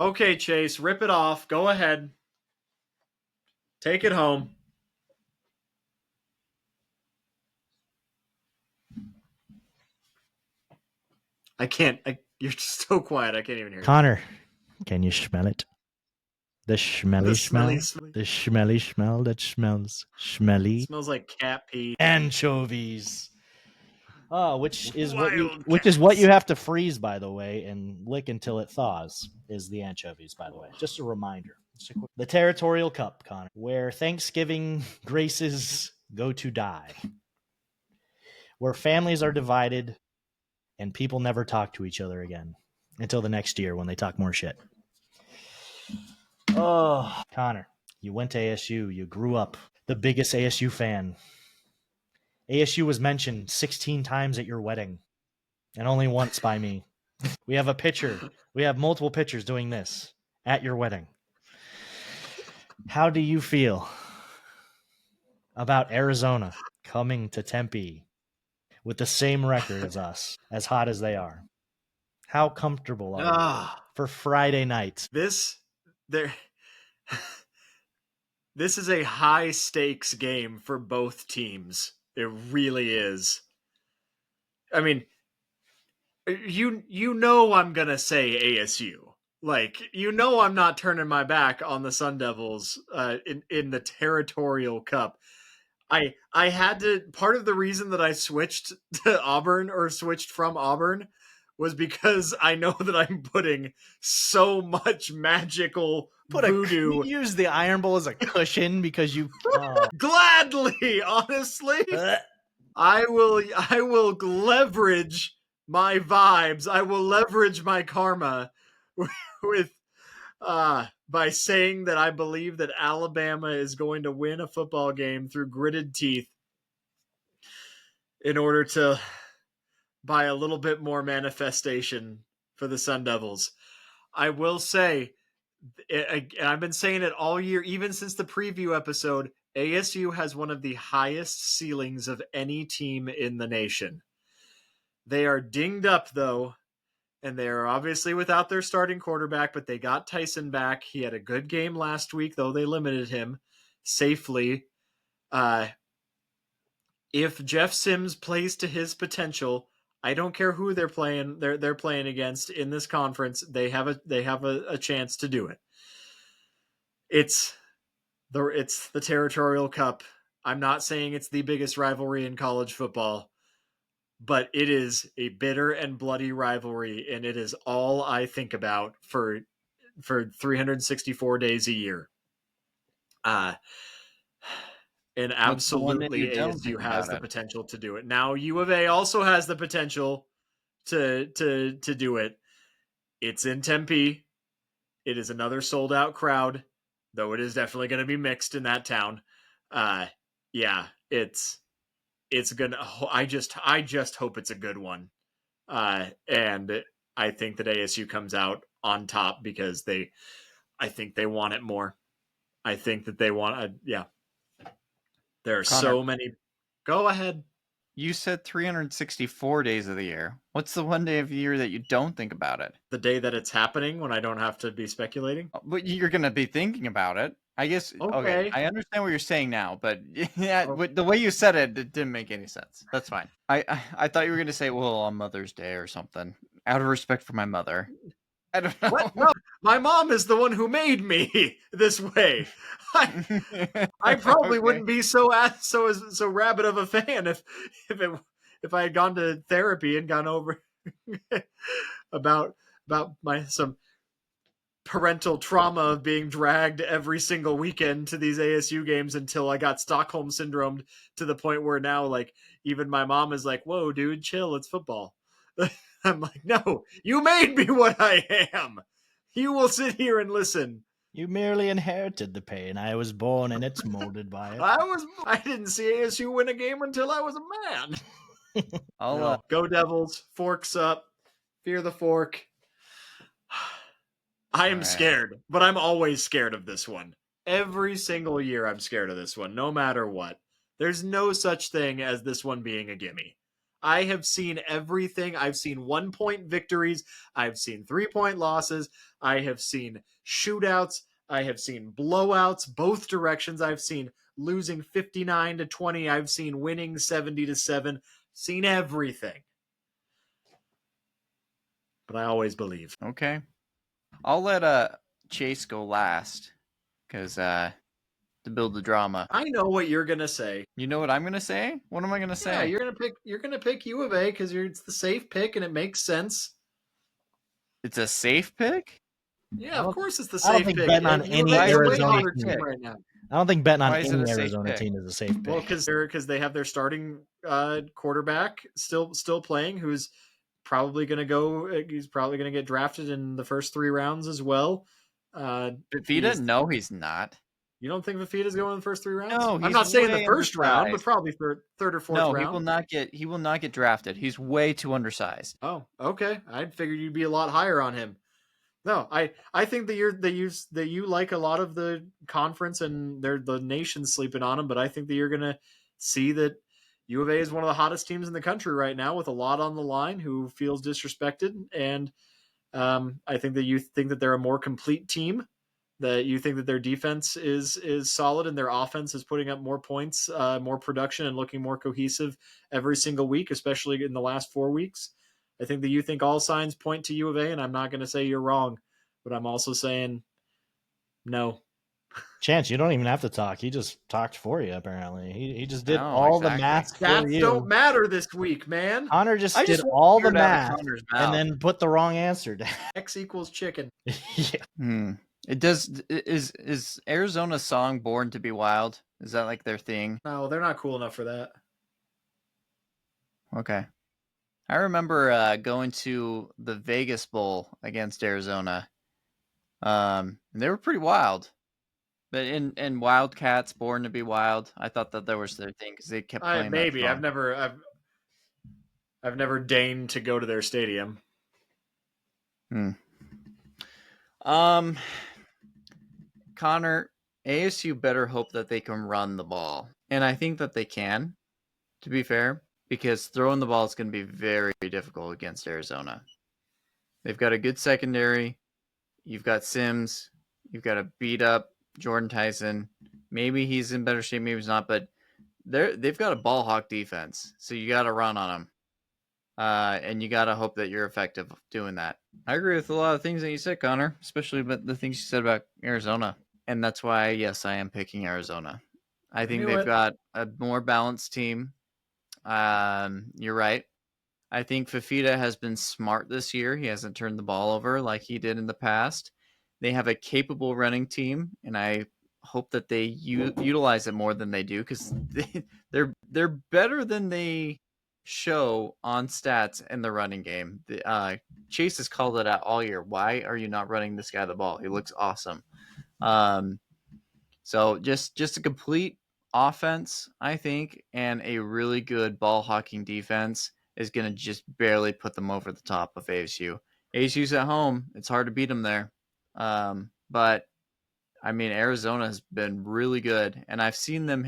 Okay, Chase, rip it off. Go ahead. Take it home. I can't. You're so quiet. I can't even hear you. Connor, can you smell it? The smelly The smell? smelly. The smelly smell that smells smelly? Smells like cat pee. Anchovies. Oh, which is what you Wildcats. have to freeze, by the way, and lick until it thaws. Is the anchovies, by the way? Just a reminder. The Territorial Cup, Connor, where Thanksgiving graces go to die, where families are divided, and people never talk to each other again until the next year when they talk more shit. Oh, Connor, you went to ASU. You grew up the biggest ASU fan. ASU was mentioned 16 times at your wedding and only once by me. We have a picture. We have multiple pictures doing this at your wedding. How do you feel about Arizona coming to Tempe with the same record as us, as hot as they are? How comfortable are you for Friday night? This there. This is a high stakes game for both teams. It really is. I mean, you know I'm gonna say ASU. Like, you know I'm not turning my back on the Sun Devils in the Territorial Cup. I had to. Part of the reason that I switched to Auburn or switched from Auburn was because I know that I'm putting so much magical voodoo. Use the Iron Bowl as a cushion because you Gladly, honestly, I will leverage my vibes. I will leverage my karma with by saying that I believe that Alabama is going to win a football game through gritted teeth in order to buy a little bit more manifestation for the Sun Devils. I will say, and I've been saying it all year, even since the preview episode, ASU has one of the highest ceilings of any team in the nation. They are dinged up, though, and they are obviously without their starting quarterback, but they got Tyson back. He had a good game last week, though they limited him safely. If Jeff Sims plays to his potential, I don't care who they're playing. They're playing against in this conference. They have a chance to do it. It's the Territorial Cup. I'm not saying it's the biggest rivalry in college football, but it is a bitter and bloody rivalry, and it is all I think about for 364 days a year. And absolutely ASU has the potential to do it. Now U of A also has the potential to do it. It's in Tempe. It is another sold out crowd, though it is definitely going to be mixed in that town. Yeah, it's gonna. I just hope it's a good one, and I think that ASU comes out on top because I think they want it more. I think that they want. Yeah, there are Connor, so many. Go ahead. You said 364 days of the year. What's the one day of the year that you don't think about it? The day that it's happening, when I don't have to be speculating. But you're going to be thinking about it. I guess. Okay. I understand what you're saying now, but yeah, the way you said it didn't make any sense. That's fine. I thought you were going to say, well, on Mother's Day or something, out of respect for my mother. I don't know. What? No, my mom is the one who made me this way. I probably wouldn't be so rabid of a fan if I had gone to therapy and gone over about some parental trauma of being dragged every single weekend to these ASU games until I got Stockholm syndromed to the point where now, like, even my mom is like, "Whoa, dude, chill, it's football." I'm like, "No, you made me what I am. You will sit here and listen." You merely inherited the pain. I was born and it's molded by it. I didn't see ASU win a game until I was a man. Go Devils, forks up, fear the fork. I am scared, but I'm always scared of this one. Every single year I'm scared of this one, no matter what. There's no such thing as this one being a gimme. I have seen everything. I've seen 1-point victories. I've seen 3-point losses. I have seen shootouts. I have seen blowouts both directions. I've seen losing 59-20. I've seen winning 70-7. Seen everything. But I always believe. Okay. I'll let Chase go last because to build the drama. I know what you're gonna say. You know what I'm gonna say? What am I gonna say? Yeah, you're gonna pick U of A because it's the safe pick and it makes sense. It's a safe pick? Yeah, of course it's the I don't safe think pick. betting on any Arizona team right now. I don't think betting on Why is it any a safe Arizona pick? team is a safe pick. Well, because they have their starting quarterback still playing, who's probably going to go. He's probably going to get drafted in the first 3 rounds as well. Fifita? No, he's not. You don't think Fifita's going in the first 3 rounds? No, I'm not saying the first round, but probably third or fourth round. He will not get drafted. He's way too undersized. Oh, okay. I'd figured you'd be a lot higher on him. No, I think that you like a lot of the conference and the nation's sleeping on him, but I think that you're gonna see that U of A is one of the hottest teams in the country right now with a lot on the line who feels disrespected, and I think that you think that they're a more complete team, that you think that their defense is solid and their offense is putting up more points, more production, and looking more cohesive every single week, especially in the last 4 weeks. I think that you think all signs point to U of A, and I'm not going to say you're wrong, but I'm also saying no. Chance, you don't even have to talk. He just talked for you, apparently. He just did all the math for Stats you. don't matter this week, man. Connor just did all the math and then put the wrong answer down. X equals chicken. Yeah. It does. Is Arizona's song "Born to Be Wild"? Is that like their thing? No, they're not cool enough for that. Okay. I remember going to the Vegas Bowl against Arizona. And they were pretty wild. But in Wildcats, Born to Be Wild, I thought that was their thing because they kept playing. Maybe I've never deigned to go to their stadium. Connor, ASU better hope that they can run the ball, and I think that they can. To be fair, because throwing the ball is going to be very difficult against Arizona. They've got a good secondary. You've got Sims. You've got a beat up Jordan Tyson. Maybe he's in better shape, maybe he's not, but they've got a ball hawk defense. So you got to run on them. And you got to hope that you're effective doing that. I agree with a lot of things that you said, Connor, especially about the things you said about Arizona. And that's why, yes, I am picking Arizona. I think they've got a more balanced team. You're right. I think Fifita has been smart this year. He hasn't turned the ball over like he did in the past. They have a capable running team, and I hope that they utilize it more than they do because they're better than they show on stats in the running game. Chase has called it out all year. Why are you not running this guy the ball? He looks awesome. So just a complete offense, I think, and a really good ball hawking defense is going to just barely put them over the top of ASU. ASU's at home. It's hard to beat them there. But, I mean, Arizona has been really good, and I've seen them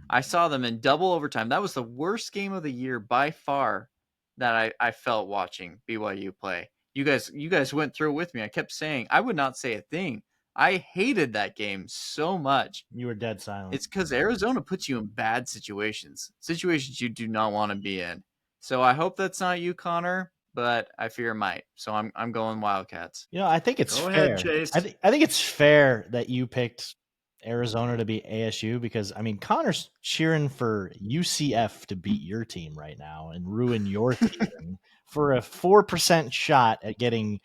I saw them in double overtime. That was the worst game of the year by far that I felt watching BYU play. You guys went through it with me. I kept saying I would not say a thing. I hated that game so much. You were dead silent. It's because Arizona puts you in bad situations you do not want to be in. So I hope that's not you, Connor, but I fear it might. So I'm going Wildcats. I think it's fair. Ahead, Chase. I think it's fair that you picked Arizona to beat ASU because, I mean, Connor's cheering for UCF to beat your team right now and ruin your team for a 4% shot at getting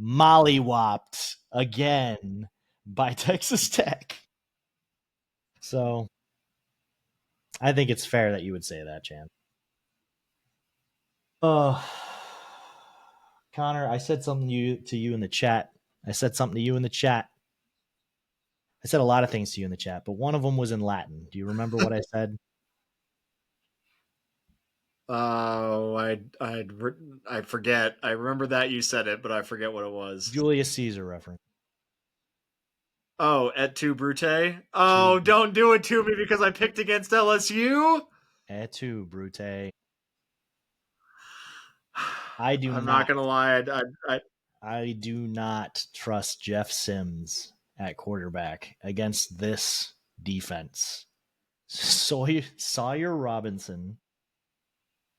mollywopped again by Texas Tech. So I think it's fair that you would say that, Chan. Oh, Connor, I said something to you in the chat. I said a lot of things to you in the chat, but one of them was in Latin. Do you remember what I said? Oh, I forget. I remember that you said it, but I forget what it was. Julius Caesar reference. Oh, et tu Brute? Oh, don't do it to me because I picked against LSU? Et tu, Brute. I'm not gonna lie. I do not trust Jeff Sims at quarterback against this defense. Sawyer Robinson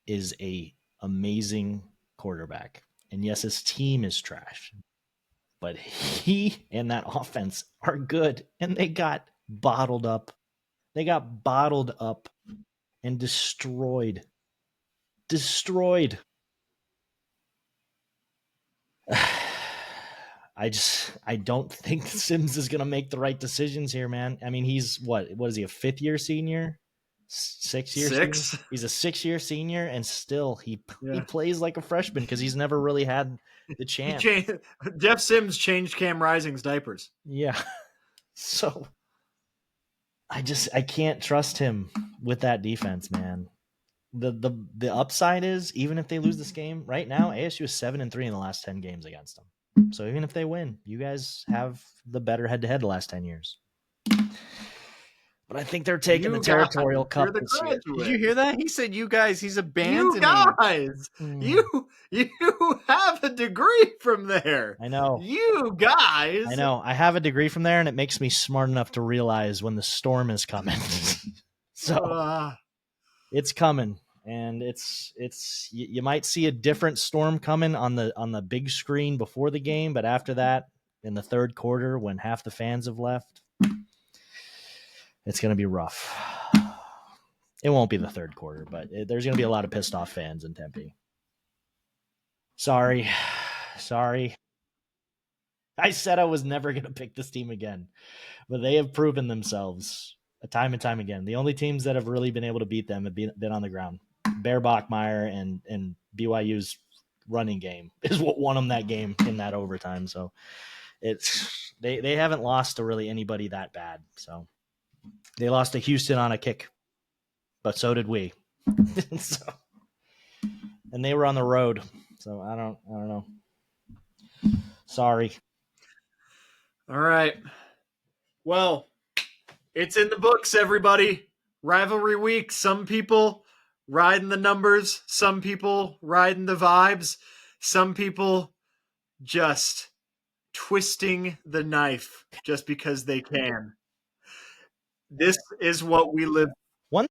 is a amazing quarterback. And yes, his team is trash. But he and that offense are good. And they got bottled up. They got bottled up and destroyed. Destroyed. I don't think Sims is gonna make the right decisions here, man. I mean, he's what is he, a 5th-year senior? 6-year senior? He's a 6-year senior, and still he plays like a freshman because he's never really had the chance. Jeff Sims changed Cam Rising's diapers. Yeah. So I can't trust him with that defense, man. The upside is, even if they lose this game right now, ASU is 7-3 in the last 10 games against them. So even if they win, you guys have the better head-to-head the last 10 years. But I think they're taking the Territorial Cup this year. Did you hear that? He said, "You guys." He's abandoning. You guys, you have a degree from there. I know. You guys. I know. I have a degree from there, and it makes me smart enough to realize when the storm is coming. So it's coming, and it's you might see a different storm coming on the big screen before the game, but after that, in the third quarter, when half the fans have left, it's going to be rough. It won't be the third quarter, but there's going to be a lot of pissed off fans in Tempe. Sorry. I said I was never going to pick this team again, but they have proven themselves time and time again. The only teams that have really been able to beat them have been on the ground. Bear Bachmeier and BYU's running game is what won them that game in that overtime. So they haven't lost to really anybody that bad. So they lost to Houston on a kick, but so did we. And they were on the road. So I don't know. Sorry. All right. Well, it's in the books, everybody. Rivalry week. Some people riding the numbers. Some people riding the vibes. Some people just twisting the knife just because they can. This is what we live